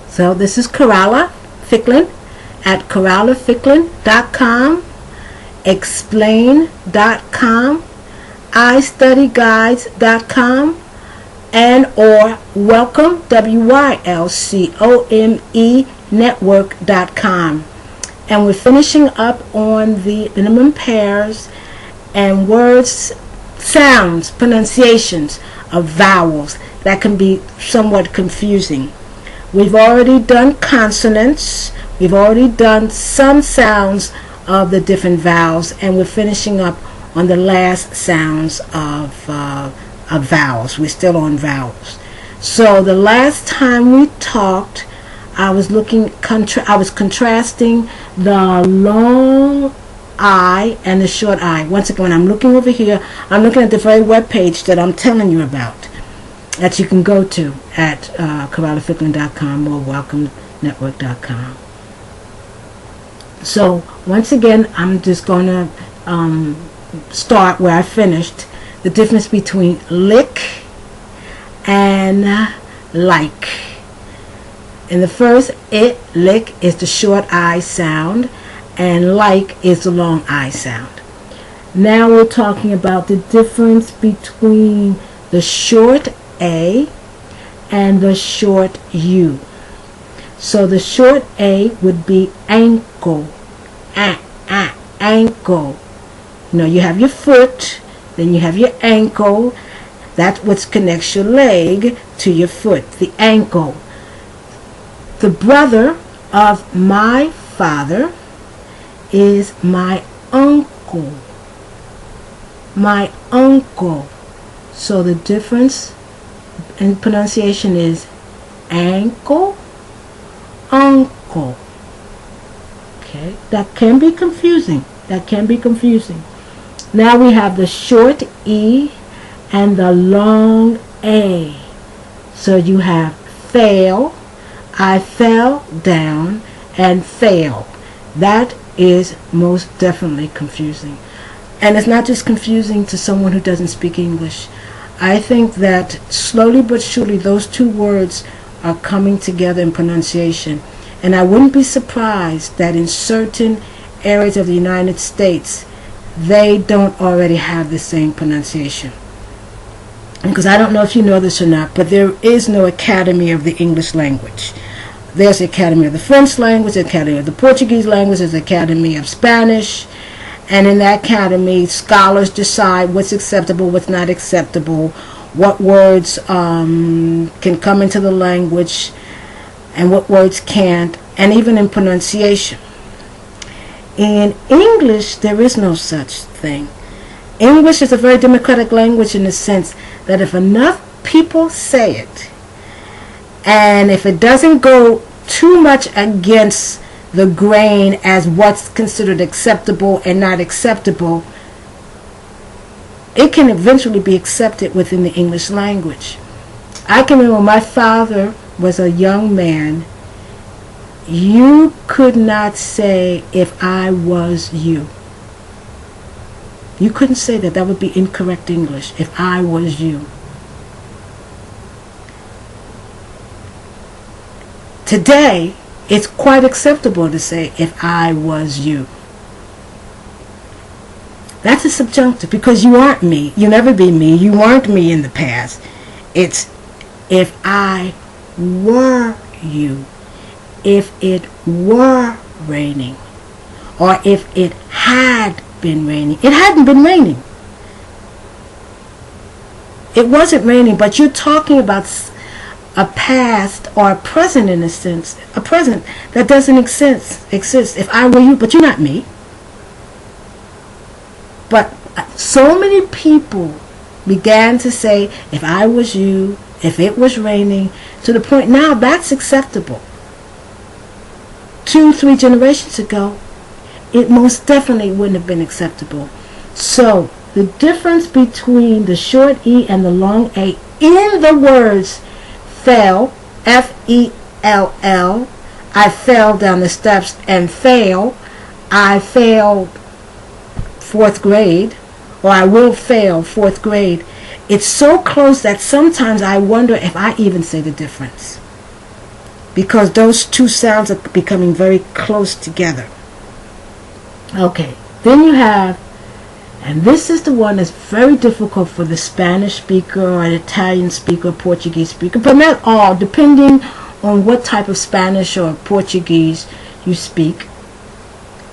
So this is Coralla Ficklin at CorallaFicklin.com, explain.com, istudyguides.com, and or welcome, WYLCOME network.com. And we're finishing up on the minimum pairs and words, sounds, pronunciations of vowels that can be somewhat confusing. We've already done consonants. We've already done some sounds of the different vowels, and we're finishing up on the last sounds of vowels. We're still on vowels. So the last time we talked, I was contrasting the long I and the short I. Once again, when I'm looking over here, I'm looking at the very web page that I'm telling you about, that you can go to at CorallaFicklin.com or WelcomeNetwork.com. So once again, I'm just going to start where I finished. The difference between lick and like. In the first, lick is the short I sound, and like is the long I sound. Now we're talking about the difference between the short A and the short U. So the short A would be ankle, ankle. You know, you have your foot, then you have your ankle. That's what connects your leg to your foot, the ankle. The brother of my father is my uncle. My uncle. So the difference in pronunciation is ankle, uncle. Okay, that can be confusing. Now we have the short E and the long A. So you have fail, I fell down, and fail. That is most definitely confusing. And it's not just confusing to someone who doesn't speak English. I think that slowly but surely those two words are coming together in pronunciation. And I wouldn't be surprised that in certain areas of the United States, they don't already have the same pronunciation. Because I don't know if you know this or not, but there is no Academy of the English language. There's the Academy of the French language, the Academy of the Portuguese language, there's the Academy of Spanish, and in that academy, scholars decide what's acceptable, what's not acceptable, what words can come into the language, and what words can't, and even in pronunciation. In English, there is no such thing. English is a very democratic language in the sense that if enough people say it, and if it doesn't go too much against the grain as what's considered acceptable and not acceptable, it can eventually be accepted within the English language. I can remember when my father was a young man, you could not say if I was you. You couldn't say that. That would be incorrect English. If I was you. Today, it's quite acceptable to say if I was you. That's a subjunctive because you aren't me. You'll never be me. You weren't me in the past. It's if I were you. If it were raining. Or if it had been raining. It hadn't been raining. It wasn't raining, but you're talking about a past or a present in a sense. A present that doesn't exist. If I were you, but you're not me. But so many people began to say, if I was you, if it was raining, to the point now that's acceptable. 2-3 generations ago, it most definitely wouldn't have been acceptable. So the difference between the short E and the long A in the words fell, F-E-L-L, I fell down the steps, and fail, I failed 4th grade, or I will fail 4th grade, it's so close that sometimes I wonder if I even say the difference. because those two sounds are becoming very close together. Okay, then you have, and this is the one that's very difficult for the Spanish speaker or an Italian speaker, Portuguese speaker, but not all, depending on what type of Spanish or Portuguese you speak.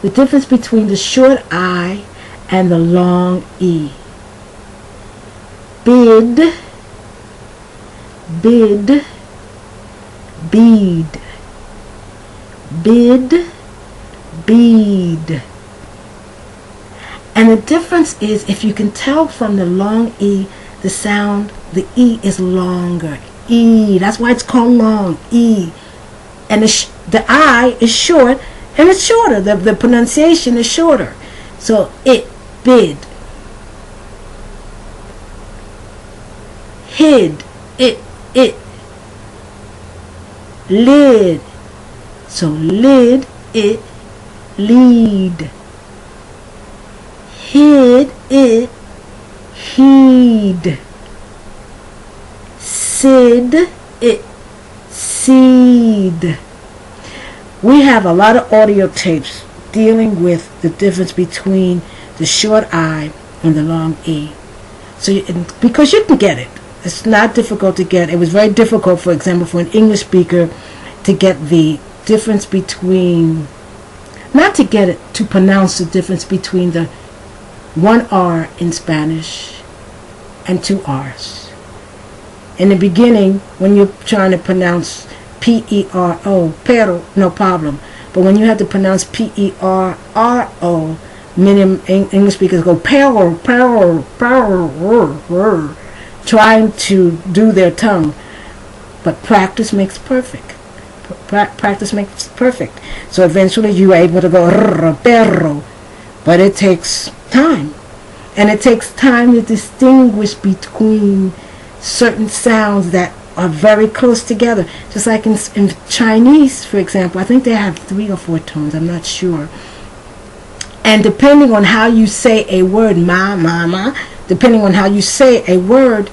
The difference between the short I and the long E. Bid, bid, bead, bid, bead. And the difference is, if you can tell from the long E, the sound, the E is longer. E, that's why it's called long, E. And the I is short, and it's shorter. The pronunciation is shorter. So it, bid, hid, it, lid. So lid, it, lead. Hid, it, heed. Sid, it, seed. We have a lot of audio tapes dealing with the difference between the short I and the long E. So because you can get it. It's not difficult to get. It was very difficult, for example, for an English speaker to get the difference between, not to get it, to pronounce the difference between the one R in Spanish and two R's. In the beginning, when you're trying to pronounce P-E-R-O, pero, no problem. But when you have to pronounce P-E-R-R-O, many English speakers go pero, trying to do their tongue. But practice makes perfect. Practice makes perfect. So eventually you are able to go pero. But it takes time. And it takes time to distinguish between certain sounds that are very close together. Just like in Chinese, for example, I think they have 3 or 4 tones, I'm not sure. And depending on how you say a word, ma, depending on how you say a word,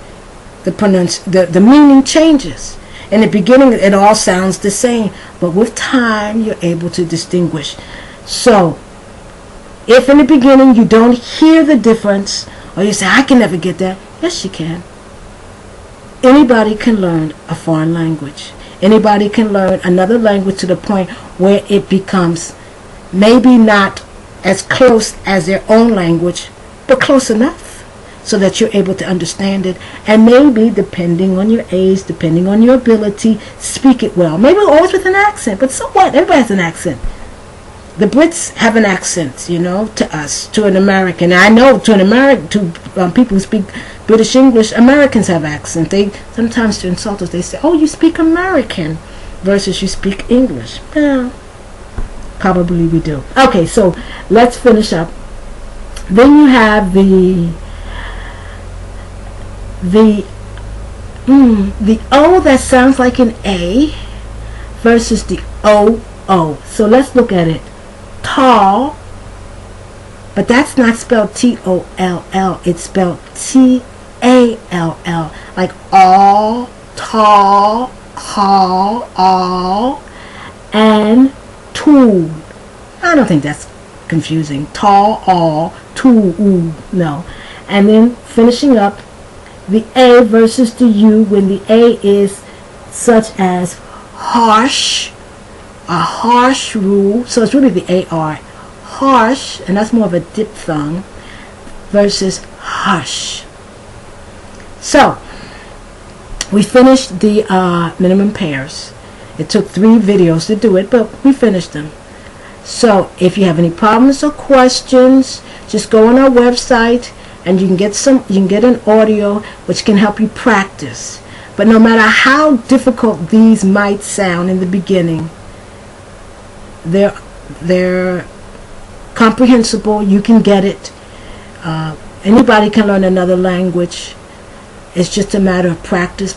the meaning changes. In the beginning, it all sounds the same, but with time, you're able to distinguish. So, if in the beginning you don't hear the difference, or you say, I can never get that, yes, you can. Anybody can learn a foreign language. Anybody can learn another language to the point where it becomes maybe not as close as their own language, but close enough so that you're able to understand it, and maybe, depending on your age, depending on your ability, speak it well. Maybe always with an accent, but so what? Everybody has an accent. The Brits have an accent, to us, to an American. I know to people who speak British English, Americans have accent. They sometimes, to insult us, they say, "Oh, you speak American," versus you speak English. Well, probably we do. Okay, so let's finish up. Then you have the O that sounds like an A versus the O. So let's look at it. Tall, but that's not spelled T-O-L-L. It's spelled T-A-L-L, like all, tall, hall, all, and tool. I don't think that's confusing. Tall, all, tool, no. And then finishing up, the A versus the U, when the A is such as harsh, a harsh rule, so it's really the AR, harsh, and that's more of a diphthong, versus hush. So, we finished the minimum pairs. It took 3 videos to do it, but we finished them. So, if you have any problems or questions, just go on our website, and you can get an audio which can help you practice. But no matter how difficult these might sound in the beginning, they're comprehensible. You can get it. Anybody can learn another language. It's just a matter of practice,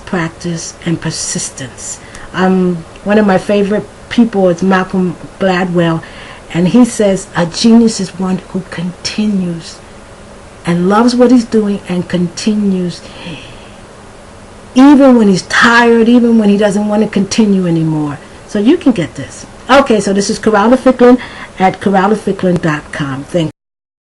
and persistence. One of my favorite people is Malcolm Gladwell, and he says a genius is one who continues and loves what he's doing and continues even when he's tired, even when he doesn't want to continue anymore. So you can get this. Okay, so this is Corralda Ficklin at corraldaficklin.com. Thank you.